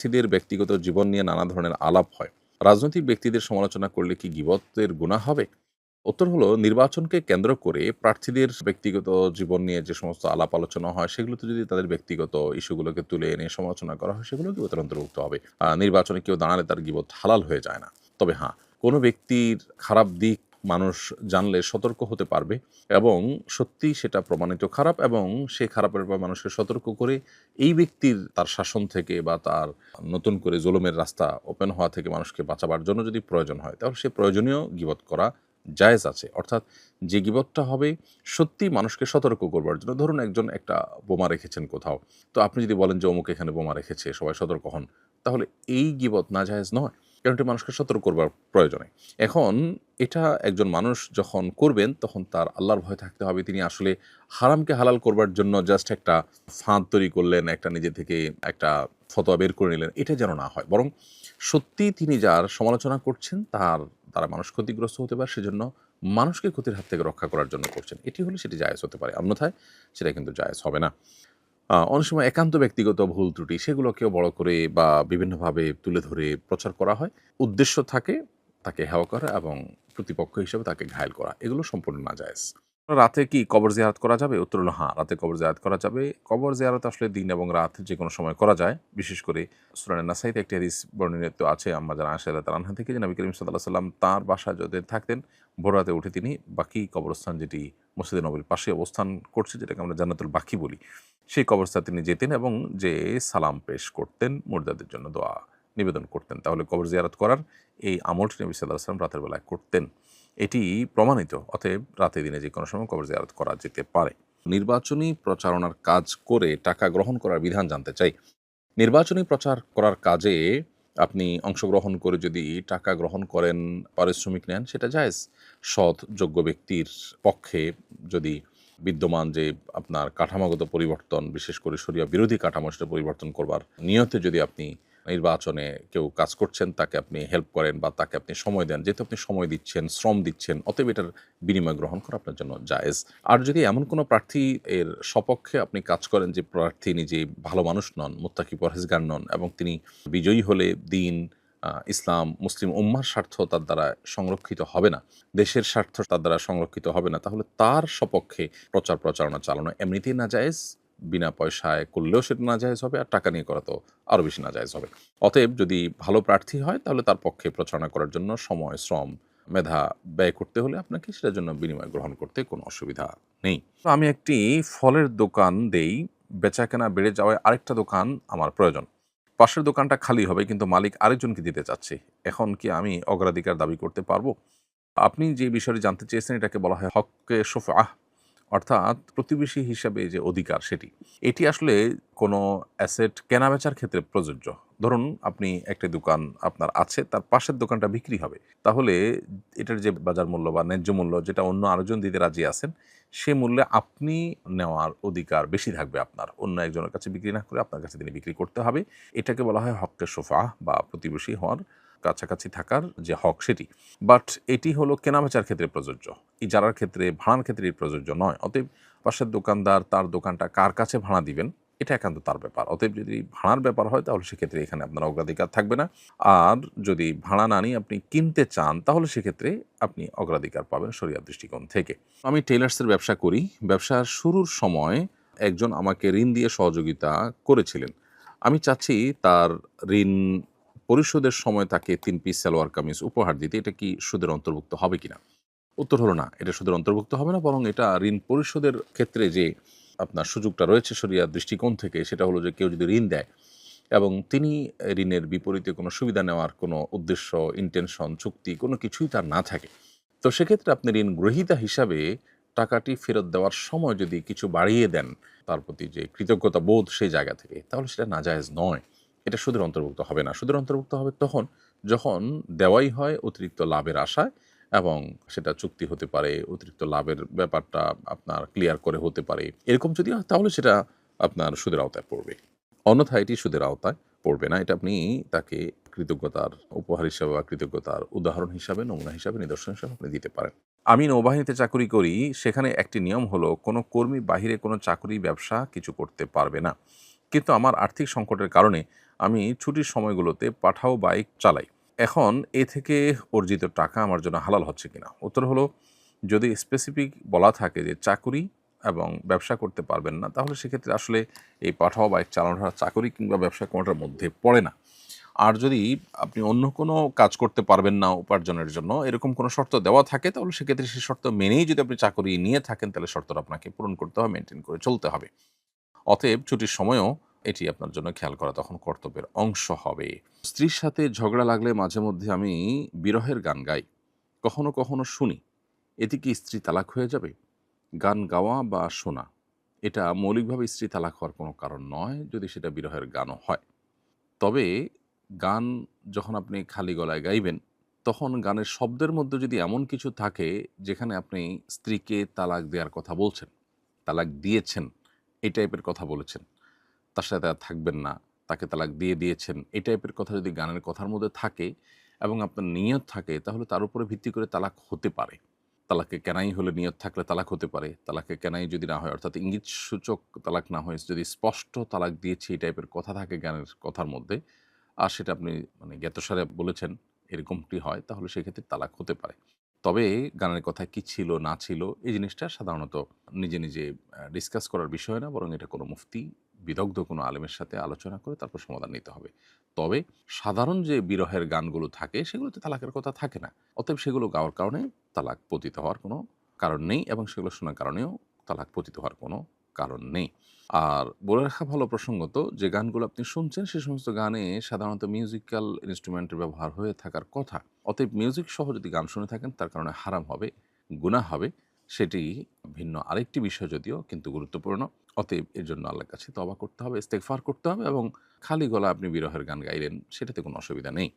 ব্যক্তিদের ব্যক্তিগত জীবন নিয়ে নানা ধরনের আলাপ হয়। রাজনৈতিক ব্যক্তিদের সমালোচনা করলে কি গীবতের গুনাহ হবে? উত্তর হলো, নির্বাচনকে কেন্দ্র করে প্রার্থীদের ব্যক্তিগত জীবন নিয়ে যে সমস্ত আলাপ আলোচনা হয়, সেগুলোতে যদি তাদের ব্যক্তিগত ইস্যুগুলোকে তুলে এনে সমালোচনা করা হয়, সেগুলো গীবতের অন্তর্ভুক্ত হবে। নির্বাচনে কেউ দাঁড়ালে তার গীবত হালাল হয়ে যায় না। তবে হ্যাঁ, কোনো ব্যক্তির খারাপ দিক মানুষ জানলে সতর্ক হতে পারবে এবং সত্যিই সেটা প্রমাণিত খারাপ, এবং সেই খারাপের ব্যাপারে মানুষকে সতর্ক করে এই ব্যক্তির তার শাসন থেকে বা তার নতুন করে জুলুমের রাস্তা ওপেন হওয়া থেকে মানুষকে বাঁচাবার জন্য যদি প্রয়োজন হয়, তাহলে সে প্রয়োজনীয় গীবত করা জায়েজ আছে। অর্থাৎ যে গীবতটা হবে সত্যি মানুষকে সতর্ক করবার জন্য। ধরুন একজন একটা বোমা রেখেছেন কোথাও। তো আপনি যদি বলেন যে অমুক এখানে বোমা রেখেছে, সবাই সতর্ক হন। তাহলে এই গীবত নাজায়েজ নয়। কারণ এটি মানুষকে সতর্ক করবার প্রয়োজনে। এখন এটা একজন মানুষ যখন করবেন তখন তার আল্লাহর ভয় থাকতে হবে। তিনি আসলে হারামকে হালাল করবার জন্য জাস্ট একটা ফাঁদ তৈরি করলেন, একটা নিজে থেকে একটা ফতোয়া বের করে নিলেন। এটা যেন না হয়। বরং সত্যিই তিনি যার সমালোচনা করছেন তার দ্বারা মানুষ ক্ষতিগ্রস্ত হতে পারে, সেজন্য মানুষকে ক্ষতির হাত থেকে রক্ষা করার জন্য করছেন। এটি হলে সেটি জায়েজ হতে পারে। অন্যথায় সেটা কিন্তু জায়েজ হবে না। অনেক সময় একান্ত ব্যক্তিগত ভুল ত্রুটি সেগুলোকেও বড় করে বা বিভিন্নভাবে তুলে ধরে প্রচার করা হয়। উদ্দেশ্য থাকে তাকে হেয় করা এবং প্রতিপক্ষ হিসেবে তাকে ঘায়েল করা। এগুলো সম্পূর্ণ নাজায়েজ। রাতে কি কবর জিয়ারত করা যাবে? উত্তর হলো হ্যাঁ, রাতে কবর জিয়ারত করা যাবে। কবর জিয়ারত আসলে দিন এবং রাত যেকোনো সময় করা যায়। বিশেষ করে সূরা নাসাইতে একটি হাদিস বর্ণিত আছে আম্মা জান আয়েশা রাদিয়াল্লাহু আনহা থেকে, যে নবী করিম সাল্লাল্লাহু আলাইহি ওয়াসাল্লাম তাঁর বাসায় যদি থাকতেন, ভোর রাতে উঠে তিনি বাকি কবরস্থান, যেটি মসজিদে নববীর পাশে অবস্থান করছে, যেটাকে আমরা জান্নাতুল বাকি বলি, সেই কবরস্থানে তিনি যেতেন এবং যেয়ে সালাম পেশ করতেন, মুর্দাদের জন্য দোয়া নিবেদন করতেন। তাহলে কবর জিয়ারত করার এই আমলটি নবী সাল্লাল্লাহু আলাইহি ওয়াসাল্লাম রাতের বেলায় করতেন। এটি প্রমাণিত। অতএব রাতে দিনে যেকোনো সময় কবর জিয়ারত করা যেতে পারে। নির্বাচনী প্রচারণার কাজ করে টাকা গ্রহণ করার বিধান জানতে চাই। নির্বাচনী প্রচার করার কাজে আপনি অংশগ্রহণ করে যদি টাকা গ্রহণ করেন, পারিশ্রমিক নেন, সেটা জায়েজ। সৎ যোগ্য ব্যক্তির পক্ষে যদি বিদ্যমান যে আপনার কাঠামোগত পরিবর্তন, বিশেষ করে শরিয়া বিরোধী কাঠামো, সেটা পরিবর্তন করবার নিয়তে যদি আপনি নির্বাচনে কেউ কাজ করছেন, তাকে আপনি হেল্প করেন বা তাকে আপনি সময় দেন, যেহেতু আপনি সময় দিচ্ছেন, শ্রম দিচ্ছেন, অতএব এটার বিনিময় গ্রহণ করা আপনার জন্য জায়েজ। আর যদি এমন কোনো প্রার্থী এর সপক্ষে আপনি কাজ করেন যে প্রার্থী নিজে ভালো মানুষ নন, মুত্তাকি পরহেজগার নন, এবং তিনি বিজয়ী হলে দিন, ইসলাম, মুসলিম উম্মার স্বার্থ তার দ্বারা সংরক্ষিত হবে না, দেশের স্বার্থ তার দ্বারা সংরক্ষিত হবে না, তাহলে তার সপক্ষে প্রচার প্রচারণা চালানো এমনিতেই নাজায়েজ। বিনা পয়সায় করলেও সেটা নাজায়েজ হবে, আর টাকা নিয়ে করা তো আরও বেশি নাজায়েজ হবে। অতএব যদি ভালো প্রার্থী হয় তাহলে তার পক্ষে প্রচারণা করার জন্য সময়, শ্রম, মেধা ব্যয় করতে হলে আপনাকে সেটার জন্য বিনিময় গ্রহণ করতে কোনো অসুবিধা নেই। তো আমি একটি ফলের দোকান দেই, বেচাকেনা বেড়ে যাওয়ায় আরেকটা দোকান আমার প্রয়োজন। পাশের দোকানটা খালি হবে কিন্তু মালিক আরেকজনকে দিতে চাচ্ছে। এখন কি আমি অগ্রাধিকার দাবি করতে পারবো? আপনি যে বিষয়টি জানতে চেয়েছেন এটাকে বলা হয় হক্কে শোফাআহ, অর্থাৎ প্রতিবেশী হিসাবে যে অধিকার সেটি। এটি আসলে কোনো অ্যাসেট কেনাবেচার ক্ষেত্রে প্রযোজ্য। ধরুন আপনি একটি দোকান আপনার আছে, তার পাশের দোকানটা বিক্রি হবে। তাহলে এটার যে বাজার মূল্য বা ন্যায্য মূল্য যেটা অন্য আরেকজন দিতে রাজি আছেন, সে মূল্যে আপনি নেওয়ার অধিকার বেশি থাকবে আপনার। অন্য একজনের কাছে বিক্রি না করে আপনার কাছে তিনি বিক্রি করতে হবে। এটাকে বলা হয় হক্কে শোফাআহ বা প্রতিবেশী হওয়ার, কাছাকাছি থাকার যে হক সেটি। বাট এটি হলো কেনাবেচার ক্ষেত্রে প্রযোজ্য। ইজারার ক্ষেত্রে, ভাড়ার ক্ষেত্রে প্রযোজ্য নয়। অতএব পাশের দোকানদার তার দোকানটা কার কাছে ভাড়া দিবেন, এটা একান্ত তার ব্যাপার। অতএব যদি ভাড়ার ব্যাপার হয় তাহলে সেক্ষেত্রে এখানে আপনার অগ্রাধিকার থাকবে না। আর যদি ভাড়া না নিয়ে আপনি কিনতে চান তাহলে সেক্ষেত্রে আপনি অগ্রাধিকার পাবেন শরিয়ার দৃষ্টিকোণ থেকে। আমি টেইলার্সের ব্যবসা করি। ব্যবসার শুরুর সময় একজন আমাকে ঋণ দিয়ে সহযোগিতা করেছিলেন। আমি চাচ্ছি তার ঋণ পরিশোধের সময় তাকে ৩ পিস সালোয়ার কামিজ উপহার দিতে। এটা কি সুদের অন্তর্ভুক্ত হবে কিনা? উত্তর হলো না, এটা সুদের অন্তর্ভুক্ত হবে না, বরং এটা ঋণ পরিশোধের ক্ষেত্রে যে আপনার সুযোগটা রয়েছে শরিয়ার দৃষ্টিকোণ থেকে, সেটা হলো যে কেউ যদি ঋণ দেয় এবং তিনি ঋণের বিপরীতে কোনো সুবিধা নেওয়ার কোনো উদ্দেশ্য, ইনটেনশন, চুক্তি কোনো কিছুই তার না থাকে, তো সেক্ষেত্রে আপনি ঋণ গ্রহীতা হিসাবে টাকাটি ফেরত দেওয়ার সময় যদি কিছু বাড়িয়ে দেন তার প্রতি যে কৃতজ্ঞতা বোধ সেই জায়গা থেকে, তাহলে সেটা নাজায়েজ নয়। এটা সুদের অন্তর্ভুক্ত হবে না। সুদের অন্তর্ভুক্ত হবে তখন যখন দেওয়াই হয় অতিরিক্ত লাভের আশায়, এবং সেটা চুক্তি হতে পারে, অতিরিক্ত লাভের ব্যাপারটা আপনার ক্লিয়ার করে হতে পারে। এরকম যদি হয় তাহলে সেটা আপনার সুদের আওতায় পড়বে। অন্যথায় এটি সুদের আওতায় পড়বে না। এটা আপনি তাকে কৃতজ্ঞতার উপহার হিসাবে বা কৃতজ্ঞতার উদাহরণ হিসাবে, নমুনা হিসাবে, নিদর্শন হিসাবে আপনি দিতে পারেন। আমি নৌবাহিনীতে চাকুরি করি। সেখানে একটি নিয়ম হলো কোনো কর্মী বাহিরে কোনো চাকুরি ব্যবসা কিছু করতে পারবে না। কিন্তু আমার আর্থিক সংকটের কারণে আমি ছুটির সময়গুলোতে পাঠাও বাইক চালাই। এখন এ থেকে অর্জিত টাকা আমার জন্য হালাল হচ্ছে কিনা? উত্তর হলো, যদি স্পেসিফিক বলা থাকে যে চাকুরি এবং ব্যবসা করতে পারবেন না, তাহলে সেক্ষেত্রে আসলে এই পাঠাও বাইক চালানোটা চাকুরি কিংবা ব্যবসা কোনোটার মধ্যে পড়ে না। আর যদি আপনি অন্য কোনো কাজ করতে পারবেন না উপার্জনের জন্য, এরকম কোনো শর্ত দেওয়া থাকে, তাহলে সেক্ষেত্রে সেই শর্ত মেনেই যদি আপনি চাকরি নিয়ে থাকেন, তাহলে শর্তটা আপনাকে পূরণ করতে হবে, মেইনটেইন করে চলতে হবে। অতএব ছুটির সময়ও এটি আপনার জন্য খেয়াল করা তখন কর্তব্যের অংশ হবে। স্ত্রীর সাথে ঝগড়া লাগলে মাঝে মধ্যে আমি বিরহের গান গাই। কখনো, কখনো শুনি। এতে কি স্ত্রী তালাক হয়ে যাবে? গান গাওয়া বা শোনা, এটা মৌলিকভাবে স্ত্রী তালাক হওয়ার কোনো কারণ নয়, যদি সেটা বিরহের গানও হয়। তবে গান যখন আপনি খালি গলায় গাইবেন, তখন গানের শব্দের মধ্যে যদি এমন কিছু থাকে, যেখানে আপনি স্ত্রীকে তালাক দেওয়ার কথা বলছেন, তালাক দিয়েছেন, এই টাইপের কথা বলেছেন, তার সাথে আর থাকবেন না, তাকে তালাক দিয়ে দিয়েছেন, এই টাইপের কথা যদি গানের কথার মধ্যে থাকে এবং আপনার নিয়ত থাকে, তাহলে তার উপরে ভিত্তি করে তালাক হতে পারে। তালাকে কেনাই হলে নিয়ত থাকলে তালাক হতে পারে। তালাকে কেনাই যদি না হয়, অর্থাৎ ইঙ্গিত সূচক তালাক না হয়ে যদি স্পষ্ট তালাক দিয়েছি এই টাইপের কথা থাকে গানের কথার মধ্যে, আর সেটা আপনি মানে জ্ঞাতসারে বলেছেন, এরকমটি হয়, তাহলে সেক্ষেত্রে তালাক হতে পারে। তবে গানের কথায় কি ছিল না ছিল, এই জিনিসটা সাধারণত নিজে, নিজে ডিসকাস করার বিষয় না, বরং এটা কোনো মুফতি, বিদগ্ধ কোনো আলেমের সাথে আলোচনা করে তারপর সমাধান নিতে হবে। তবে সাধারণ যে বিরহের গানগুলো থাকে, সেগুলোতে তালাকের কথা থাকে না। অতএব সেগুলো গাওয়ার কারণে তালাক পতিত হওয়ার কোনো কারণ নেই, এবং সেগুলো শোনার কারণেও তালাক পতিত হওয়ার কোনো কারণ নেই। আর বলে রাখা ভালো প্রসঙ্গত, যে গানগুলো আপনি শুনছেন সে সমস্ত গানে সাধারণত মিউজিক্যাল ইন্সট্রুমেন্টের ব্যবহার হয়ে থাকার কথা। অতএব মিউজিক সহ যদি গান শুনে থাকেন, তার কারণে হারাম হবে, গুনাহ হবে। সেটি ভিন্ন আরেকটি বিষয় যদিও, কিন্তু গুরুত্বপূর্ণ। অতএব এর জন্য আল্লাহর কাছে তওবা করতে হবে, ইস্তেগফার করতে হবে, এবং খালি গলায় আপনি বিরহের গান গাইলেন, সেটাতে কোনো অসুবিধা নেই।